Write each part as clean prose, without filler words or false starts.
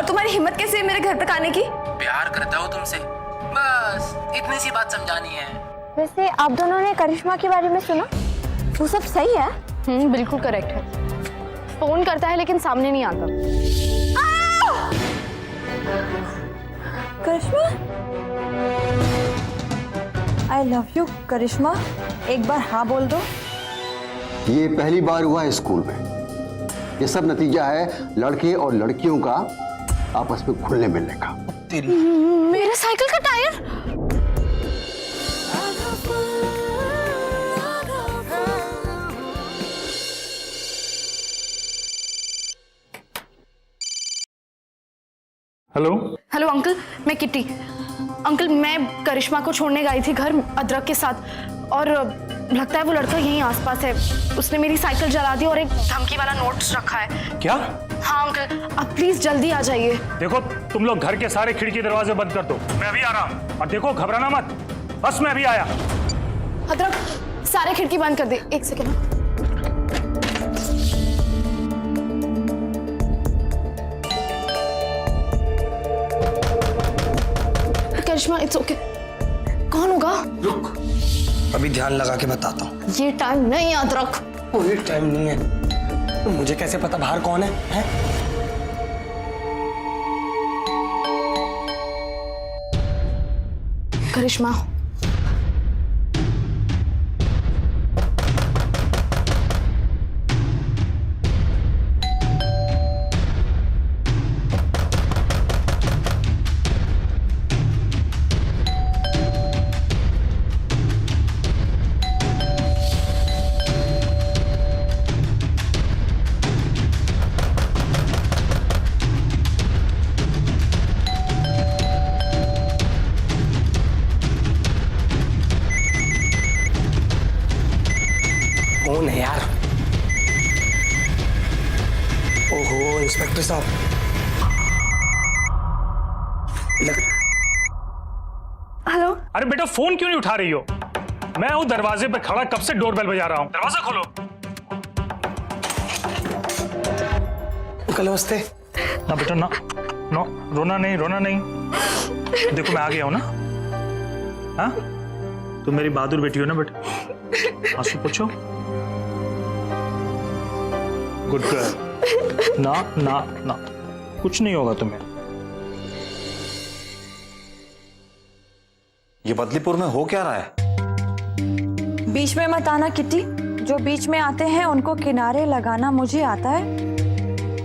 और तुम्हारी हिम्मत कैसे है मेरे घर तक आने की? प्यार करता हूँ तुमसे, बस इतनी सी बात समझानी है। वैसे आप दोनों ने करिश्मा के बारे में सुना? वो सब सही है? बिल्कुल करेक्ट है। फोन करता है लेकिन सामने नहीं आता। करिश्मा, आई लव यू करिश्मा, एक बार हाँ बोल दो। ये पहली बार हुआ है स्कूल में। ये सब नतीजा है लड़के और लड़कियों का आपस में घुलने मिलने का। मेरा साइकिल का टायर। हेलो हेलो अंकल, मैं किट्टी। अंकल, मैं करिश्मा को छोड़ने गई थी घर अदरक के साथ, और लगता है वो लड़का यहीं आसपास है। उसने मेरी साइकिल जला दी और एक धमकी वाला नोट्स रखा है। क्या? हाँ अंकल, आप प्लीज जल्दी आ जाइए। देखो, तुम लोग घर के सारे खिड़की दरवाजे बंद कर दो, मैं अभी आ रहा हूँ। और देखो, घबराना मत, बस मैं अभी आया। अदरक, सारे खिड़की बंद कर दे। एक सेकेंड। Karishma, it's okay. कौन होगा? रुक, अभी ध्यान लगा के बताता हूँ। ये टाइम नहीं, अदरक। कोई टाइम नहीं है। तो मुझे कैसे पता बाहर कौन है? करिश्मा। कौन है यार? ओहो, इंस्पेक्टर साहब। हेलो। अरे बेटा, फोन क्यों नहीं उठा रही हो? मैं हूँ दरवाजे पे खड़ा, कब से डोरबेल बजा रहा हूँ। दरवाजा खोलो। अंकल नमस्ते। ना बेटा, ना नो, रोना नहीं, रोना नहीं। देखो, मैं आ गया हूँ ना। हाँ, तुम मेरी बहादुर बेटी हो ना बेटा। आंसू पूछो। Good girl. ना ना ना, कुछ नहीं होगा तुम्हें। ये बदलीपुर में हो क्या रहा है? बीच में मत आना किट्टी, जो बीच में आते हैं उनको किनारे लगाना मुझे आता है।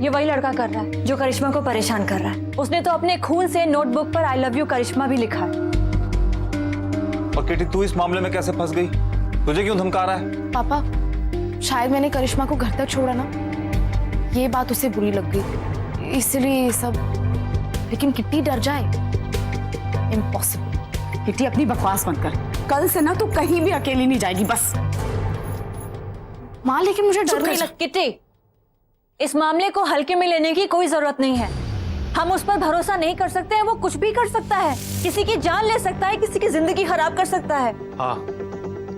ये वही लड़का कर रहा है जो करिश्मा को परेशान कर रहा है। उसने तो अपने खून से नोटबुक पर आई लव यू करिश्मा भी लिखा है। और किटी, तू इस मामले में कैसे फंस गई? तुझे क्यों धमका रहा है? पापा, शायद मैंने करिश्मा को घर तक छोड़ा ना, ये बात उसे बुरी लग गई, इसलिए ये सब। लेकिन किट्टी डर जाए, इम्पॉसिबल। किट्टी, अपनी बकवास मत कर। कल से ना तू कहीं भी अकेली नहीं जाएगी, बस। माँ, लेकिन मुझे डर नहीं लग। किट्टी, इस मामले को हल्के में लेने की कोई जरूरत नहीं है। हम उस पर भरोसा नहीं कर सकते हैं। वो कुछ भी कर सकता है, किसी की जान ले सकता है, किसी की जिंदगी खराब कर सकता है। हाँ,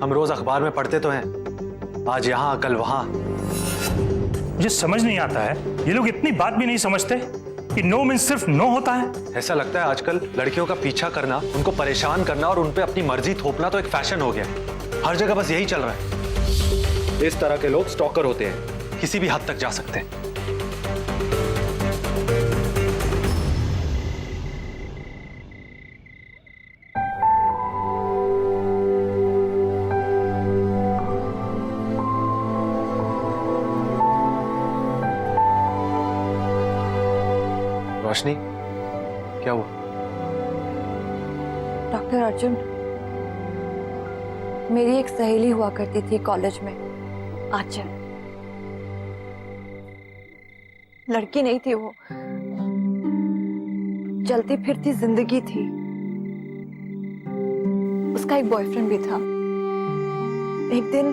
हम रोज अखबार में पढ़ते तो हैं, आज यहाँ कल वहाँ। मुझे समझ नहीं आता है, ये लोग इतनी बात भी नहीं समझते कि नो मीन्स सिर्फ नो होता है। ऐसा लगता है आजकल लड़कियों का पीछा करना, उनको परेशान करना और उन पे अपनी मर्जी थोपना तो एक फैशन हो गया है। हर जगह बस यही चल रहा है। इस तरह के लोग स्टॉकर होते हैं, किसी भी हद तक जा सकते हैं। रोशनी, क्या हुआ? डॉक्टर अर्जुन, मेरी एक सहेली हुआ करती थी कॉलेज में, आंचल। लड़की नहीं थी वो, चलती फिरती जिंदगी थी। उसका एक बॉयफ्रेंड भी था। एक दिन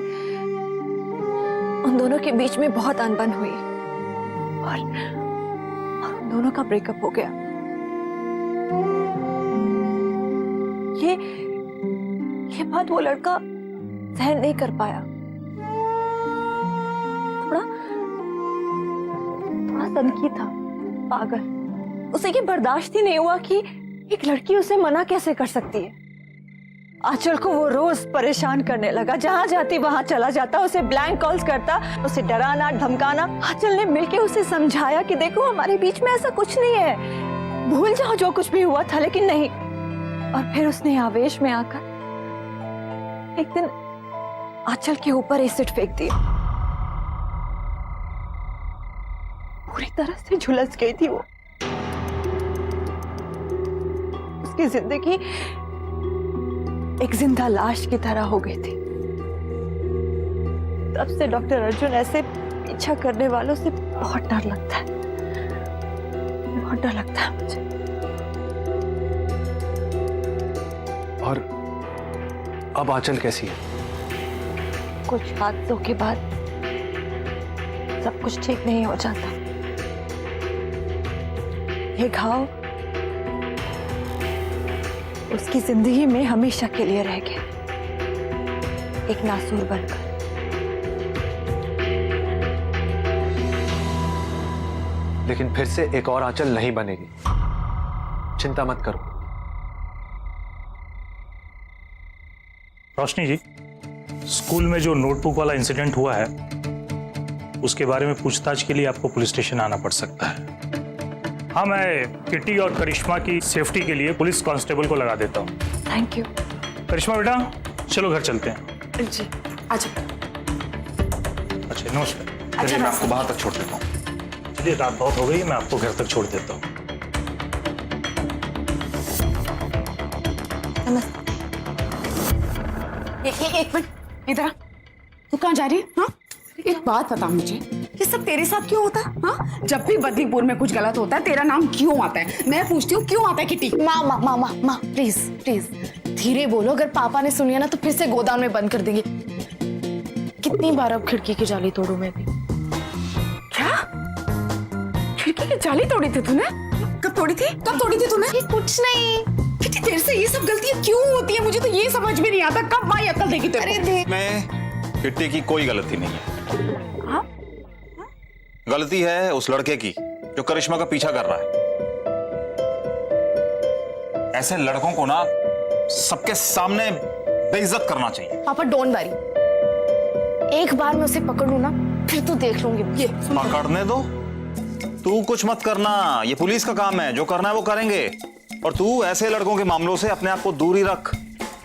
उन दोनों के बीच में बहुत अनबन हुई और उन दोनों का ब्रेकअप हो गया। ये बात वो लड़का सहन नहीं कर पाया। थोड़ा सनकी था, पागल। उसे ये बर्दाश्त ही नहीं हुआ कि एक लड़की उसे मना कैसे कर सकती है। आंचल को वो रोज परेशान करने लगा, जहां जाती वहां चला जाता, उसे ब्लैंक कॉल्स करता, उसे डराना धमकाना। आंचल ने मिलके उसे समझाया कि देखो हमारे बीच में ऐसा कुछ नहीं है, भूल जाओ जो कुछ भी हुआ था, लेकिन नहीं। और फिर उसने आवेश में आकर एक दिन आंचल के ऊपर एसिड फेंक दिया। पूरी तरह से झुलस गई थी वो। उसकी जिंदगी एक जिंदा लाश की तरह हो गई थी। तब से डॉक्टर अर्जुन ऐसे पीछा करने वालों से बहुत डर लगता है, बहुत डर लगता है मुझे। और अब आंचल कैसी है? कुछ हादसों के बाद सब कुछ ठीक नहीं हो जाता। ये घाव उसकी जिंदगी में हमेशा के लिए रह गया, एक नासूर बनकर। लेकिन फिर से एक और आंचल नहीं बनेगी, चिंता मत करो। रोशनी जी, स्कूल में जो नोटबुक वाला इंसिडेंट हुआ है उसके बारे में पूछताछ के लिए आपको पुलिस स्टेशन आना पड़ सकता है। हाँ, मैं किटी और करिश्मा की सेफ्टी के लिए पुलिस कांस्टेबल को लगा देता हूँ। Thank you. करिश्मा बेटा, चलो घर चलते हैं। जी अच्छा। अच्छा नमस्कार। चलिए, मैं आपको बाहर तक छोड़ देता हूँ। चलिए, रात बहुत हो गई, मैं आपको घर तक छोड़ देता हूँ। नमस्ते। एक मिनट, इधर आ। तू कहाँ जा रही है? हाँ, एक बात बता मुझे, ये सब तेरे साथ क्यों होता है? हाँ, जब भी बद्रीपुर में कुछ गलत होता है तेरा नाम क्यों आता है? मैं पूछती हूँ क्यों आता है किटी? माँ प्लीज प्लीज धीरे बोलो, अगर पापा ने सुनिया ना तो फिर से गोदाम में बंद कर देंगे। कितनी बार अब खिड़की की जाली तोड़ू मैं भी। क्या? खिड़की की जाली तोड़ी थी तूने? कब तोड़ी थी? कब तोड़ी थी तूने? कुछ नहीं किटी, तेरे से ये सब गलतियां क्यों होती है? मुझे तो ये समझ में नहीं आता, कब माई अक्ल देगी तेरे को? अरे में किट्टी की कोई गलती नहीं है। हाँ? गलती है उस लड़के की जो करिश्मा का पीछा कर रहा है। ऐसे लड़कों को ना सबके सामने बेइज्जत करना चाहिए। पापा डोंट वरी, एक बार मैं उसे पकड़ लूं ना फिर तो देख लूंगी। ये पकड़ने दो, तू कुछ मत करना, ये पुलिस का काम है, जो करना है वो करेंगे। और तू ऐसे लड़कों के मामलों से अपने आप को दूर ही रख।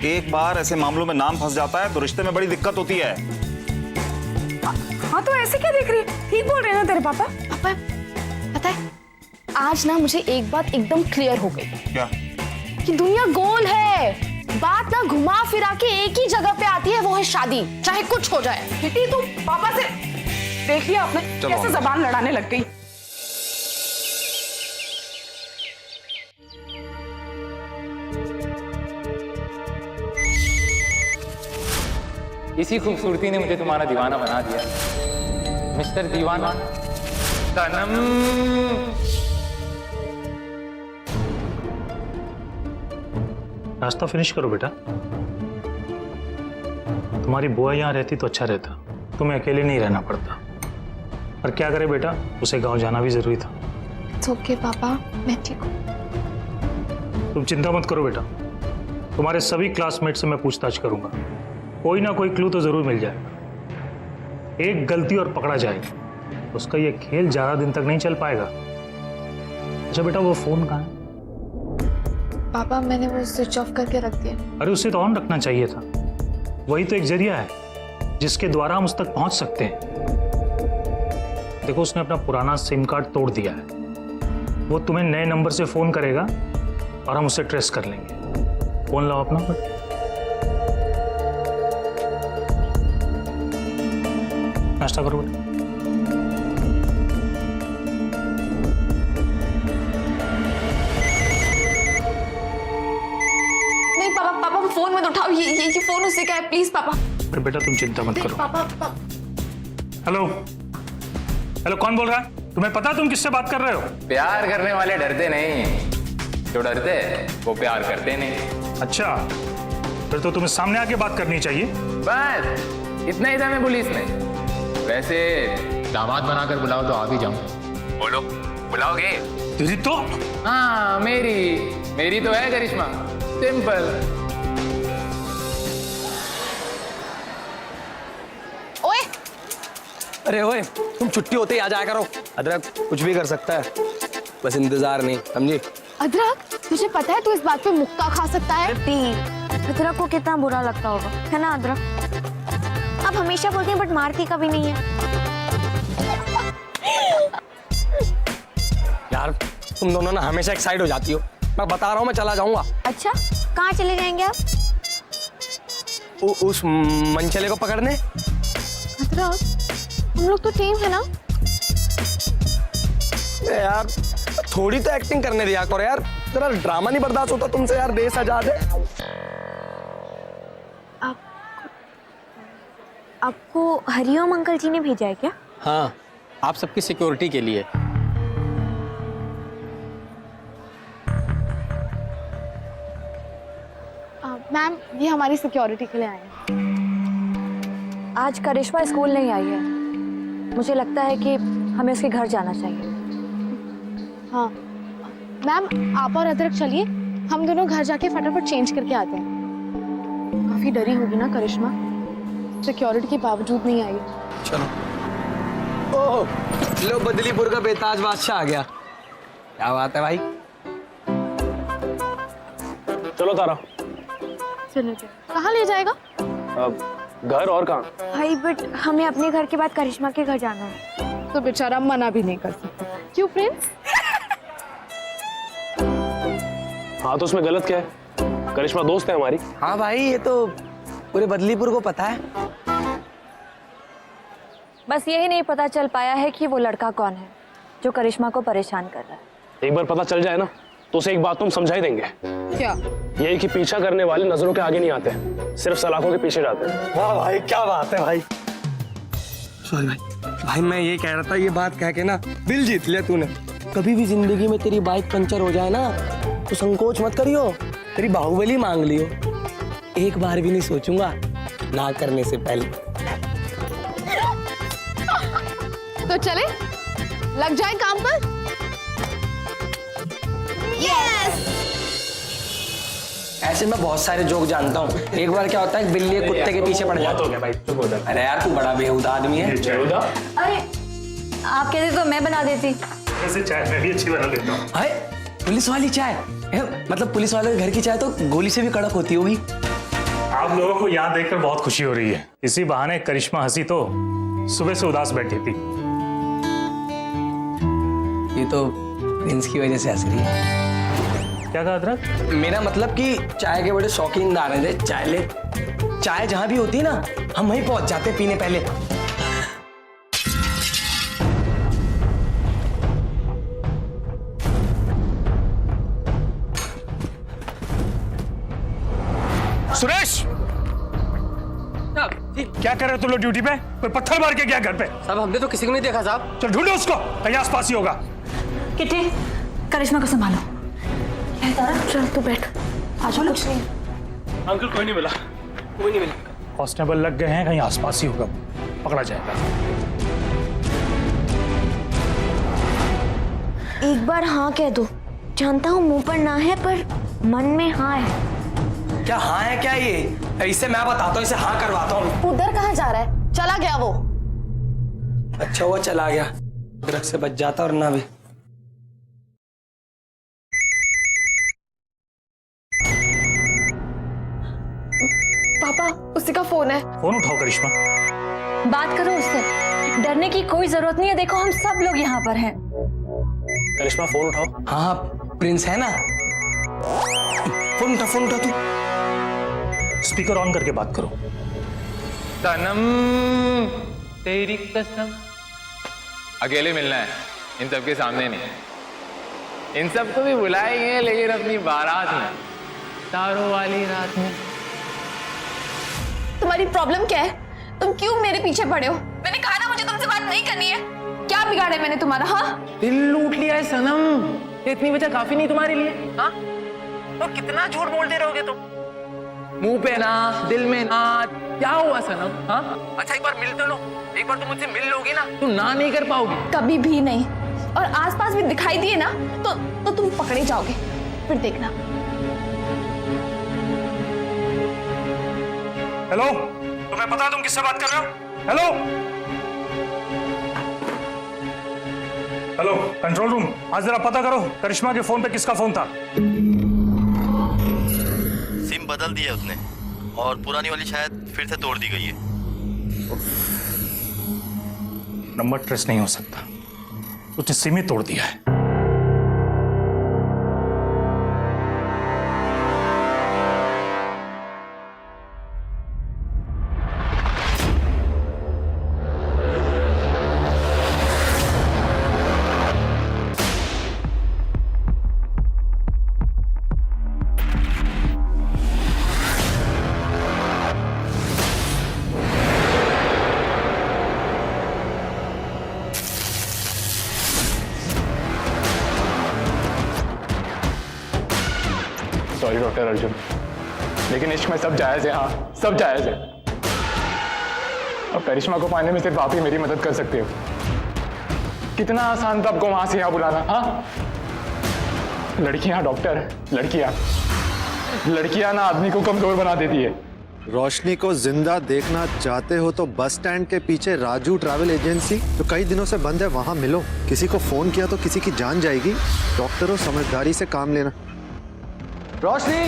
एक बार ऐसे मामलों में नाम फंस जाता है तो रिश्ते में बड़ी दिक्कत होती है। हाँ, तो ऐसे क्या देख रही है? ठीक बोल रहे हैं ना तेरे पापा? पापा पता है, आज ना मुझे एक बात एकदम क्लियर हो गई। क्या? कि दुनिया गोल है, बात ना घुमा फिरा के एक ही जगह पे आती है, वो है शादी, चाहे कुछ हो जाए। किटी, तू पापा से देख लिया आपने कैसे जबान लड़ाने लग गई? इसी खूबसूरती ने मुझे तुम्हारा दीवाना बना दिया, मिस्टर दीवाना सनम। नाश्ता फिनिश करो बेटा। तुम्हारी बुआ यहाँ रहती तो अच्छा रहता, तुम्हें अकेले नहीं रहना पड़ता। पर क्या करे बेटा, उसे गांव जाना भी जरूरी था। ओके पापा, मैं ठीक हूँ। तुम चिंता मत करो बेटा, तुम्हारे सभी क्लासमेट से मैं पूछताछ करूंगा, कोई ना कोई क्लू तो जरूर मिल जाएगा। एक गलती और पकड़ा जाएगा, उसका ये खेल ज्यादा दिन तक नहीं चल पाएगा। अच्छा बेटा, वो फोन कहाँ है? पापा मैंने वो स्विच ऑफ करके रख दिया। अरे उसे तो ऑन रखना चाहिए था, वही तो एक जरिया है जिसके द्वारा हम उस तक पहुंच सकते हैं। देखो, उसने अपना पुराना सिम कार्ड तोड़ दिया है, वो तुम्हें नए नंबर से फोन करेगा और हम उसे ट्रेस कर लेंगे। फोन लाओ अपना। नाश्ता करो बेटा। नहीं पापा, पापा फोन मत उठाओ, ये फोन उसी का है, प्लीज पापा। अरे बेटा तुम चिंता मत करो। पापा हेलो हेलो, कौन बोल रहा है? तुम्हें पता तुम किससे बात कर रहे हो? प्यार करने वाले डरते नहीं, जो डरते वो प्यार करते नहीं। अच्छा, फिर तो तुम्हें सामने आके बात करनी चाहिए। बस इतना ही था मैं पुलिस में। वैसे दामाद बनाकर बुलाओ तो आ भी जाऊं। बोलो, बुलाओगे? तेरी तो हाँ, मेरी तो है करिश्मा, सिंपल। ओए, अरे ओए, तुम छुट्टी होते ही आ जाया करो। अदरक कुछ भी कर सकता है, बस इंतजार नहीं, समझी? अदरक, तुझे पता है तू इस बात पे मुक्का खा सकता है? अदरक को कितना बुरा लगता होगा, है ना अदरक? आप हमेशा बोलते हैं बट मारती कभी नहीं है। यार तुम दोनों ना हमेशा एक्साइट हो जाती हो। मैं बता रहा हूँ, मैं चला जाऊंगा। अच्छा, कहाँ चले जाएंगे आप? उस मनचले को पकड़ने। अदरक, हम लोग तो टीम है ना? यार थोड़ी तो एक्टिंग करने दिया करो यार, तेरा ड्रामा नहीं बर्दाश्त होता तुमसे यार। देश आजाद है। आपको हरिओम अंकल जी ने भेजा है क्या? हाँ, आप सबकी सिक्योरिटी के लिए। मैम, ये हमारी सिक्योरिटी के लिए आए हैं। आज करिश्मा स्कूल नहीं आई है, मुझे लगता है कि हमें उसके घर जाना चाहिए। हाँ मैम, आप और अदरक चलिए, हम दोनों घर जाके फटाफट चेंज करके आते हैं। काफी डरी होगी ना करिश्मा, सिक्योरिटी के बावजूद नहीं आई। चलो। ओह, लो बदलीपुर का बेताज बादशाह आ गया। क्या बात है भाई। चलो तारा। चलो, कहाँ ले जाएगा? घर और कहाँ? भाई बट हमें अपने घर के बाद करिश्मा के घर जाना है। तो बेचारा मना भी नहीं कर सकता। क्यों प्रिंस? हाँ तो उसमें गलत क्या है? करिश्मा दोस्त है हमारी। हाँ भाई, ये तो पूरे बदलीपुर को पता है। बस यही नहीं पता चल पाया है कि वो लड़का कौन है जो करिश्मा को परेशान कर रहा है। एक बार पता चल जाए ना तो उसे एक बात तुम समझा ही देंगे। क्या? यही कि पीछा करने वाले नजरों के आगे नहीं आते, सिर्फ सलाखों के पीछे जाते हैं। वाह भाई, क्या बात है भाई। सॉरी भाई। भाई मैं ये कह रहा था, ये बात कह के ना दिल जीत लिया तूने। कभी भी जिंदगी में तेरी बाइक पंचर हो जाए ना तो संकोच मत करियो, तेरी बाहुबली मांग लियो। एक बार भी नहीं सोचूंगा ना करने से पहले। तो चले, लग जाए काम पर। ऐसे मैं बहुत सारे जोक जानता हूँ। एक बार क्या होता है, बिल्ली कुत्ते के पीछे पड़ जाती है। भाई चुप हो जा। अरे यार, तू बड़ा बेहुदा आदमी है। अरे आप कहते तो मैं बना देती। ऐसे चाय मैं भी अच्छी बना लेता हूँ। हाय, पुलिस वाली चाय? मतलब पुलिस वाले के घर की चाय तो गोली से भी कड़क होती होगी। आप लोगों को यहाँ देखकर बहुत खुशी हो रही है। इसी बहाने करिश्मा हंसी तो सुबह से उदास बैठी थी। ये तो प्रिंस की वजह से हंस रही है। क्या कहा अदरक? मेरा मतलब कि चाय के बड़े शौकीन दाने थे। चाय जहां भी होती है ना, हम वहीं पहुंच जाते पीने पहले। सुरेश, क्या कर रहे हो तुम लोग ड्यूटी पे? कोई पत्थर मार के गया घर पे? साहब हमने तो किसी को नहीं देखा साहब। चल ढूंढो उसको, कहीं आसपास ही होगा। किटी, करिश्मा को संभालो। चल तू बैठ, आजा। कुछ नहीं। अंकल कोई नहीं मिला, कोई नहीं मिला। कांस्टेबल लग गए हैं, कहीं आसपास ही होगा, पकड़ा जाएगा। एक बार हाँ कह दो। जानता हूँ मुंह पर ना है पर मन में हाँ है। क्या हाँ है क्या ये? इससे मैं बताता हूँ, इसे हाँ करवाता हूँ। उधर कहाँ जा रहा है? चला गया वो। अच्छा हुआ चला गया, ड्रग से बच जाता और ना भी। पापा, उसी का फोन है। फोन उठाओ करिश्मा। बात करो उससे, डरने की कोई जरूरत नहीं है। देखो हम सब लोग यहाँ पर हैं। करिश्मा फोन उठाओ। हाँ प्रिंस है ना, फोन उठा तू। स्पीकर ऑन करके बात करो। सनम तेरी कसम। अकेले मिलना है, इन सबके सामने नहीं। इन सबको भी बुलाएंगे लेकिन अपनी बारात में, तारों वाली रात में। तुम्हारी प्रॉब्लम क्या है? तुम क्यों मेरे पीछे पड़े हो? मैंने कहा ना मुझे तुमसे बात नहीं करनी है। क्या बिगाड़ा है मैंने तुम्हारा? हाँ, दिल लूट लिया है सनम। इतनी वजह काफी नहीं तुम्हारे लिए? हाँ, तो कितना झूठ बोलते रहोगे तुम? मुंह पे ना, दिल में ना। क्या हुआ सनम? हाँ, अच्छा एक बार मिल तो लो। एक बार तुम मुझसे मिल लोगी ना, तुम ना नहीं कर पाओगी। कभी भी नहीं। और आसपास भी दिखाई दिए ना तो तुम पकड़े जाओगे, फिर देखना। हेलो, तुम्हें पता है तुम किससे बात कर रहे हो? हेलो हेलो, कंट्रोल रूम, आज जरा पता करो करिश्मा के फोन पे किसका फोन था। सिम बदल दी है उसने और पुरानी वाली शायद फिर से तोड़ दी गई है। नंबर ट्रेस नहीं हो सकता, उसने सिम ही तोड़ दिया है। सॉरी डॉक्टर अर्जुन, लेकिन इश्क में सब जायज है। हाँ, सब जायज है। अब करिश्मा को पाने में सिर्फ आप ही मेरी मदद कर सकते हो। कितना आसान था आपको वहां से यहाँ बुलाना। हाँ, लड़कियां डॉक्टर, लड़कियां ना आदमी को कमजोर बना देती है। रोशनी को जिंदा देखना चाहते हो तो बस स्टैंड के पीछे राजू ट्रैवल एजेंसी जो कई दिनों से बंद है वहां मिलो। किसी को फोन किया तो किसी की जान जाएगी। डॉक्टरों, समझदारी से काम लेना। रोशनी,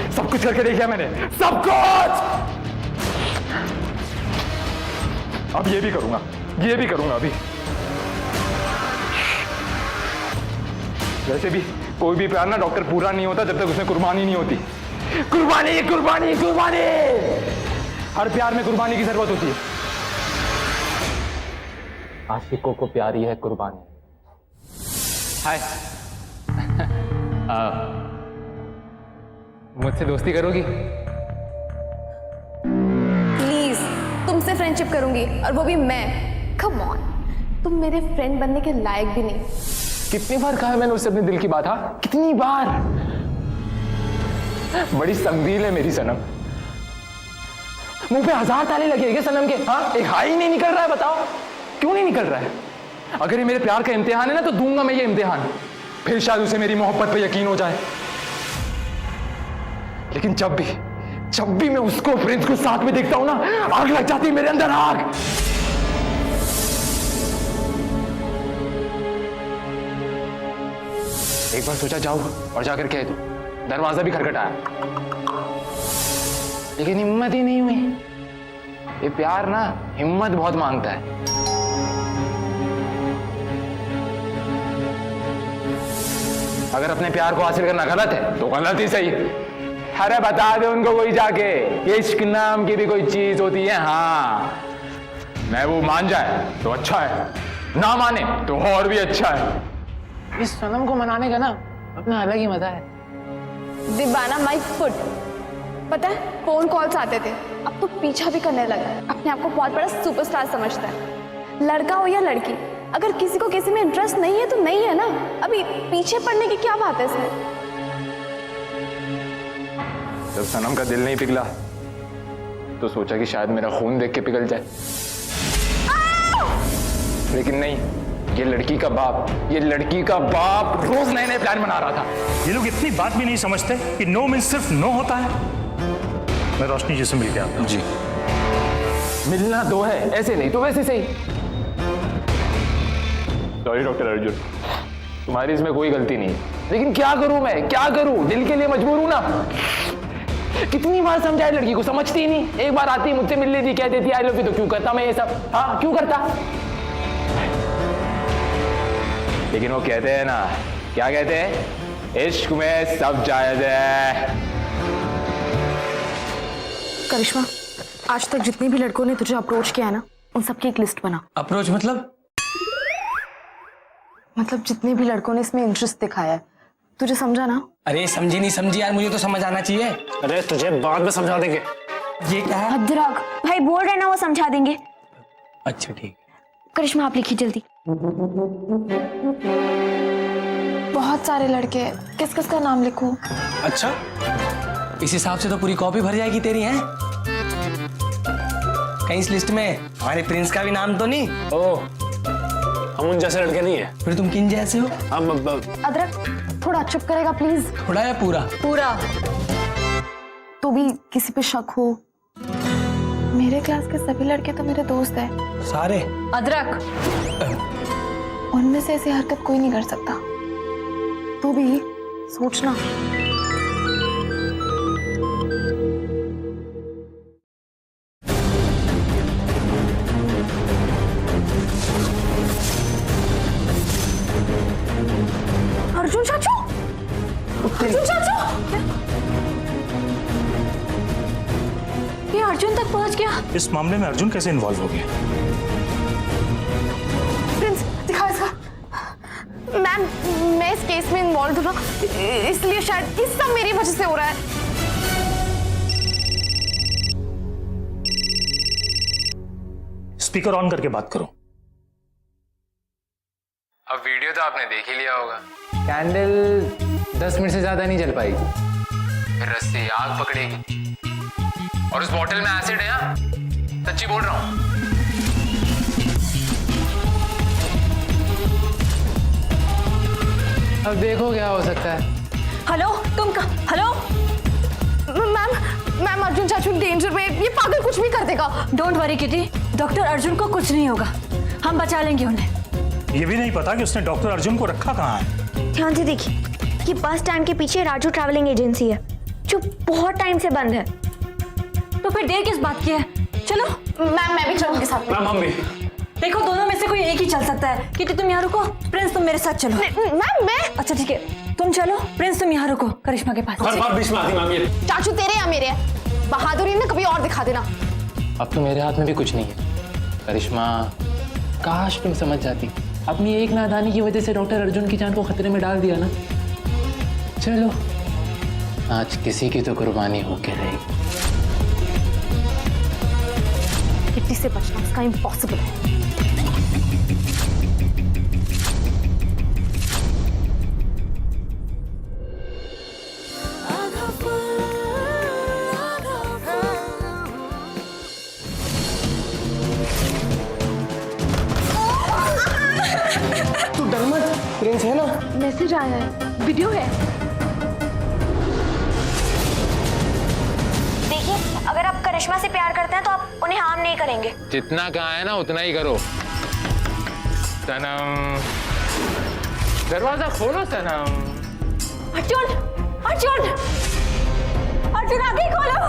सब कुछ करके देखा मैंने, सब कुछ। अब ये भी करूंगा अभी। वैसे भी कोई भी प्यार ना डॉक्टर पूरा नहीं होता जब तक उसमें कुर्बानी नहीं होती। कुर्बानी। हर प्यार में कुर्बानी की जरूरत होती है। आशिकों को प्यारी है कुर्बानी। हाय। मुझसे दोस्ती करोगी? प्लीज, तुमसे फ्रेंडशिप करूंगी, और वो भी मैं। कम ऑन, तुम मेरे फ्रेंड बनने के लायक भी नहीं। कितनी बार कहा है मैंने उससे अपने दिल की बात? हाँ, कितनी बार। बड़ी संगील है मेरी सनम। मुंह पे 1000 ताले लगे हैं सनम के। हाँ, एक हाई नहीं निकल रहा है, बताओ क्यों नहीं निकल रहा है? अगर ये मेरे प्यार का इम्तिहान है ना तो दूंगा मैं ये इम्तिहान, फिर शायद उसे मेरी मोहब्बत पे यकीन हो जाए। लेकिन जब भी मैं उसको प्रिंस को साथ में देखता हूं ना, आग लग जाती है मेरे अंदर, आग। एक बार सोचा जाओ और जाकर कह दो। दरवाजा भी खटखटाया, लेकिन हिम्मत ही नहीं हुई। ये प्यार ना हिम्मत बहुत मांगता है। अगर अपने प्यार को हासिल करना गलत है तो गलत ही सही। अरे बता दे उनको कोई जाके, इश्क नाम की भी कोई चीज होती है। हाँ, मैं वो मान जाए तो अच्छा है, ना माने तो और भी अच्छा है। इस सनम को मनाने का ना अपना अलग ही मजा है। दीवाना माई फुट। पता है, फोन कॉल्स आते थे, अब तो पीछा भी करने लगा है। अपने आप को बहुत बड़ा सुपरस्टार समझता है। लड़का हो या लड़की, अगर किसी को किसी में इंटरेस्ट नहीं है तो नहीं है ना। अभी पीछे पड़ने की क्या बात है इसमें? जब सनम का दिल नहीं पिघला तो सोचा कि शायद मेरा खून देख के पिघल जाए, लेकिन नहीं। ये लड़की का बाप रोज नए नए प्लान बना रहा था। ये लोग इतनी बात भी नहीं समझते कि नो मीन्स सिर्फ नो होता है। मैं रोशनी जी से मिल के आता हूं। जी, मिलना दो है, ऐसे नहीं तो वैसे सही। सॉरी डॉक्टर अर्जुन, तुम्हारी इसमें कोई गलती नहीं है, लेकिन क्या करूं मैं, क्या करूं? दिल के लिए मजबूर हूं ना। कितनी बार समझाए लड़की को, समझती ही नहीं। एक बार आती मुझसे मिल लेती, कह देती आई लव यू, तो क्यों करता मैं ये सब? हाँ, क्यों करता? लेकिन वो कहते हैं ना, क्या कहते हैं, इश्क में सब जायज है। करिश्मा, आज तक जितने भी लड़कों ने तुझे अप्रोच किया है ना, उन सबकी एक लिस्ट बना। अप्रोच मतलब जितने भी लड़कों ने इसमें इंटरेस्ट दिखाया है। तुझे समझा ना? अरे समझी नहीं समझी यार, मुझे तो समझ आना चाहिए। अरे तुझे बाद में समझा देंगे। ये क्या है? अदरक भाई बोल रहे ना, वो समझा देंगे। अच्छा ठीक। करिश्मा आप लिखिए जल्दी। बहुत सारे लड़के, किस किस का नाम लिखूं? अच्छा, इस हिसाब से तो पूरी कॉपी भर जाएगी तेरी, हैं? कहीं इस लिस्ट में हमारे प्रिंस का भी नाम तो नहीं? ओ, हम उन जैसे लड़के नहीं है। फिर तुम किन जैसे हो? अदरक थोड़ा चुप करेगा प्लीज। थोड़ा या पूरा? पूरा। तो भी किसी पे शक हो? मेरे क्लास के सभी लड़के तो मेरे दोस्त हैं। सारे? अदरक, उनमें से ऐसी हरकत कोई नहीं कर सकता। तो भी सोचना। अर्जुन चाचू, अर्जुन चाचू, ये अर्जुन तक पहुंच गया। इस मामले में अर्जुन कैसे इन्वॉल्व हो गया? प्रिंस दिखा इसका। मैम, मैं इस केस में इन्वॉल्व हूँ ना, इसलिए शायद ये सब मेरी वजह से हो रहा है। स्पीकर ऑन करके बात करो। अब वीडियो तो आपने देख ही लिया होगा। कैंडल 10 मिनट से ज्यादा नहीं जल पाएगी, फिर रस्सी आग पकड़ेगी और उस बॉटल में एसिड है। हाँ? सच्ची बोल रहा हूं। अब देखो क्या हो सकता है। हेलो, तुम हेलो मैम, अर्जुन चाचू डेंजर में, ये पागल कुछ भी कर देगा। Don't worry kitty, doctor Arjun को कुछ नहीं होगा, हम बचा लेंगे उन्हें। ये भी नहीं पता कि उसने डॉक्टर अर्जुन को रखा कहाँ है। ध्यान से देखिए, ये बस स्टैंड के पीछे राजू ट्रैवलिंग एजेंसी है जो बहुत टाइम से बंद है। तो फिर देर किस बात की है? चलो। मैम, मैं भी चलूंगी साथ में। मैम हम भी। देखो, दोनों में से कोई एक ही चल सकता है। किटी तुम यहाँ रुको, प्रिंस तुम मेरे साथ चलो। मैम, मैं। अच्छा ठीक है, तुम चलो, प्रिंस तुम यहाँ रुको, करिश्मा के पास। हर बार बीच में आती मैम ये। चाचू तेरे या मेरे? बहादुरी ने कभी और दिखा देना। अब तो मेरे हाथ में भी कुछ नहीं है। करिश्मा, काश तुम समझ जाती। अपनी एक नादानी की वजह से डॉक्टर अर्जुन की जान को खतरे में डाल दिया ना। चलो, आज किसी की तो कुर्बानी होके रहेगी। किट्टी से बचना उसका इम्पॉसिबल है। तू डर मत, प्रिंस है ना। मैसेज आया है, वीडियो है। देखिए, अगर आप करिश्मा से प्यार करते हैं तो आप उन्हें हार्म नहीं करेंगे। जितना कहा है ना उतना ही करो। सनम, दरवाजा खोलो सनम। अर्जुन, अर्जुन, अर्जुन आगे खोलो।